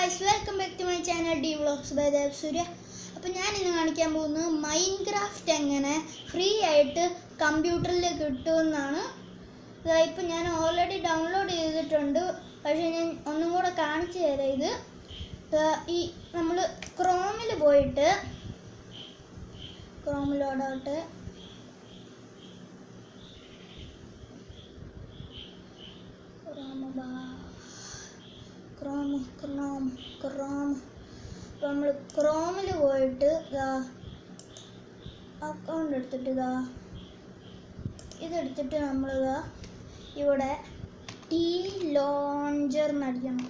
guys, welcome back to my channel D Vlogs by Devsurya. അപ്പോൾ ഞാൻ ഇന്ന് കാണിക്കാൻ പോകുന്നത് മൈൻക്രാഫ്റ്റ് എങ്ങനെ ഫ്രീ ആയിട്ട് കമ്പ്യൂട്ടറിൽ കിട്ടുമെന്നാണ്. ഇപ്പോൾ ഞാൻ ഓൾറെഡി ഡൗൺലോഡ് ചെയ്തിട്ടുണ്ട്, പക്ഷേ ഞാൻ ഒന്നും കൂടെ കാണിച്ചു തരാം. ഇത് ഈ നമ്മൾ ക്രോമിൽ പോയിട്ട് ക്രോമിലോടോട്ട് നമ്മൾ ക്രോമിൽ പോയിട്ട് അക്കൗണ്ട് എടുത്തിട്ട് ഇതെടുത്തിട്ട് നമ്മൾ ഇവിടെ ടി ലോഞ്ചർ എന്നടിക്കണം.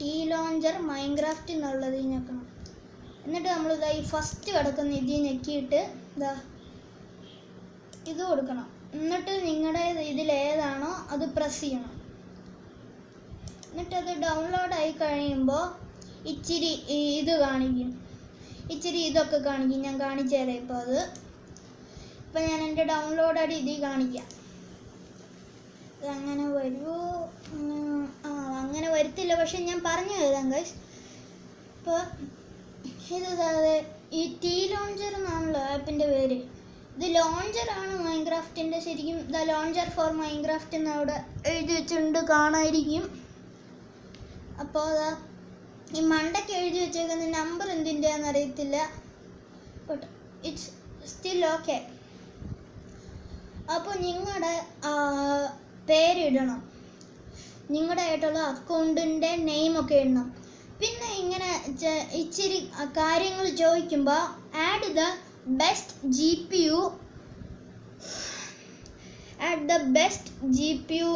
ടി ലോഞ്ചർ മൈൻക്രാഫ്റ്റ് എന്നുള്ളത് ഞെക്കണം. എന്നിട്ട് നമ്മൾ ഈ ഫസ്റ്റ് കിടക്കുന്ന ഇതിൽ ഞെക്കിയിട്ട് ഇത് കൊടുക്കണം. എന്നിട്ട് നിങ്ങളുടെ ഇതിലേതാണോ അത് പ്രസ് ചെയ്യണം. എന്നിട്ട് അത് ഡൗൺലോഡ് ആയി കഴിയുമ്പോൾ ഇച്ചിരി ഇത് കാണിക്കും, ഇച്ചിരി ഇതൊക്കെ കാണിക്കും. ഞാൻ കാണിച്ചു തരാം. ഇപ്പം ഞാൻ എൻ്റെ ഡൗൺലോഡ് ഇതിൽ കാണിക്കാം. അങ്ങനെ വരുമോ? അങ്ങനെ വരത്തില്ല, പക്ഷെ ഞാൻ പറഞ്ഞു തരാം ഗൈസ്. ഇപ്പോൾ ഇത് ഈ ടി ലോഞ്ചർ എന്നാണല്ലോ ആപ്പിൻ്റെ പേര്. ഇത് ലോഞ്ചറാണ് മൈൻക്രാഫ്റ്റിൻ്റെ. ശരിക്കും ദ ലോഞ്ചർ ഫോർ മൈൻക്രാഫ്റ്റ് എന്ന് അവിടെ എഴുതി വെച്ചിട്ടുണ്ട്, കാണാതിരിക്കും. അപ്പോൾ ഈ മണ്ടയ്ക്ക് എഴുതി വെച്ചേക്കുന്ന നമ്പർ എന്തിൻ്റെയാണെന്ന് അറിയത്തില്ല, ബട്ട് ഇറ്റ്സ് സ്റ്റിൽ ഓക്കെ. അപ്പോൾ നിങ്ങളുടെ പേരിടണം, നിങ്ങളുടെ ആയിട്ടുള്ള അക്കൗണ്ടിൻ്റെ നെയിമൊക്കെ ഇടണം. പിന്നെ ഇങ്ങനെ ഇച്ചിരി കാര്യങ്ങൾ ചോദിക്കുമ്പോൾ at the best G P U, at the best G P U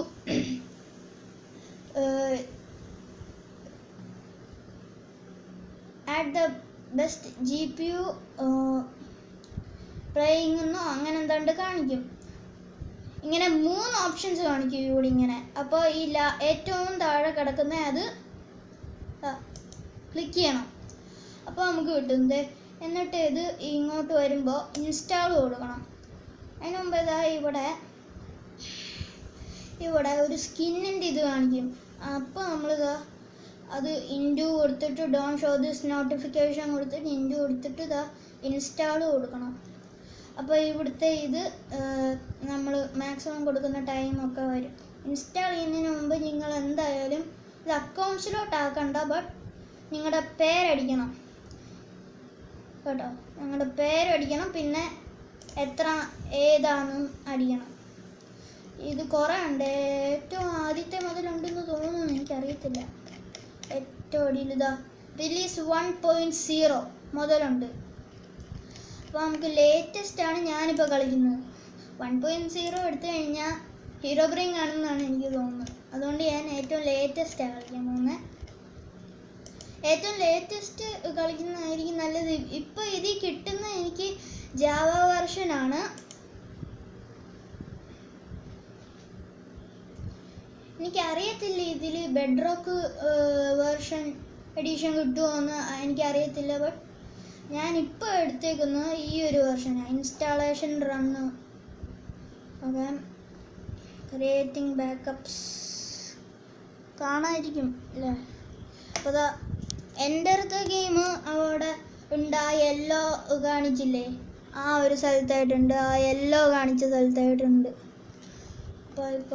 at the best G P U playing എന്നോ അങ്ങനെ എന്താണ്ട് കാണിക്കും. ഇങ്ങനെ 3 ഓപ്ഷൻസ് കാണിക്കും ഇവിടെ ഇങ്ങനെ. അപ്പോൾ ഈ ഏറ്റവും താഴെ കിടക്കുന്ന അത് ക്ലിക്ക് ചെയ്യണം. അപ്പോൾ നമുക്ക് കിട്ടുന്നത്. എന്നിട്ട് ഇത് ഇങ്ങോട്ട് വരുമ്പോൾ ഇൻസ്റ്റാൾ കൊടുക്കണം. അതിന് മുമ്പ് ഇവിടെ ഒരു സ്കിന്നിൻ്റെ ഇത് കാണിക്കും. അപ്പോൾ നമ്മളിത് അത് ഇൻറ്റു കൊടുത്തിട്ട് ഡോൺ ഷോ ദിസ് നോട്ടിഫിക്കേഷൻ കൊടുത്തിട്ട് ഇൻറ്റു കൊടുത്തിട്ട് ഇൻസ്റ്റാൾ കൊടുക്കണം. അപ്പോൾ ഇവിടുത്തെ ഇത് നമ്മൾ മാക്സിമം കൊടുക്കുന്ന ടൈമൊക്കെ വരും. ഇൻസ്റ്റാൾ ചെയ്യുന്നതിന് മുമ്പ് നിങ്ങൾ എന്തായാലും ഇത് അക്കൗണ്ട്സിലോട്ടാക്കണ്ട, ബട്ട് നിങ്ങളുടെ പേരടിക്കണം കേട്ടോ. നിങ്ങളുടെ പേരടിക്കണം, പിന്നെ ഏതാണെന്നും അടിക്കണം. ഇത് കുറേ ഉണ്ട്. ഏറ്റവും ആദ്യത്തെ മുതലുണ്ടെന്ന് തോന്നുന്നു, എനിക്കറിയത്തില്ല. ഏറ്റവും അടിയിൽ റിലീസ് 1.0 മുതലുണ്ട്. അപ്പോൾ നമുക്ക് ലേറ്റസ്റ്റ് ആണ് ഞാനിപ്പോൾ കളിക്കുന്നത്. 1.0 എടുത്തു കഴിഞ്ഞാൽ ഹീറോ ബ്രിങ് ആണെന്നാണ് എനിക്ക് തോന്നുന്നത്. അതുകൊണ്ട് ഞാൻ ഏറ്റവും ലേറ്റസ്റ്റാണ് കളിക്കാൻ പോകുന്നത്. ഏറ്റവും ലേറ്റസ്റ്റ് കളിക്കുന്നതായിരിക്കും നല്ലത്. ഇപ്പോൾ ഇതിൽ കിട്ടുന്ന എനിക്ക് ജാവ വെർഷനാണ്. എനിക്കറിയത്തില്ല ഇതിൽ ബെഡ് റോക്ക് വേർഷൻ എഡിഷൻ കിട്ടുമോയെന്ന് എനിക്കറിയത്തില്ല. ബട്ട് ഞാനിപ്പോൾ എടുത്തേക്കുന്നത് ഈ ഒരു വേർഷനാണ്. Installation run, okay. Creating backups കാണാതിരിക്കും അല്ലേ. അപ്പോൾ എൻ്റെ അടുത്ത ഗെയിം അവിടെ ഉണ്ട്. ആ യെല്ലോ കാണിച്ചില്ലേ, ആ ഒരു സ്ഥലത്തായിട്ടുണ്ട്. ആ യെല്ലോ കാണിച്ച സ്ഥലത്തായിട്ടുണ്ട്. ഇപ്പോൾ ഓക്കെ.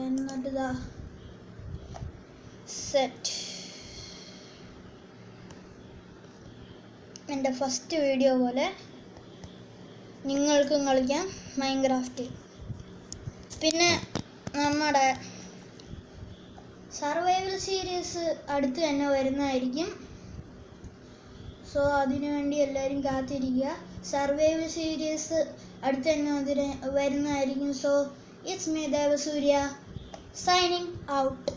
എന്നിട്ട് സെറ്റ്. എൻ്റെ ഫസ്റ്റ് വീഡിയോ പോലെ നിങ്ങൾക്കും കളിക്കാം മൈൻക്രാഫ്റ്റ്. പിന്നെ നമ്മുടെ സർവൈവൽ സീരീസ് അടുത്ത് തന്നെ വരുന്നതായിരിക്കും. സോ അതിനു വേണ്ടി എല്ലാവരും കാത്തിരിക്കുക. സർവൈവൽ സീരീസ് അടുത്ത് തന്നെ വരുന്നതായിരിക്കും. So it's me Devasurya signing out.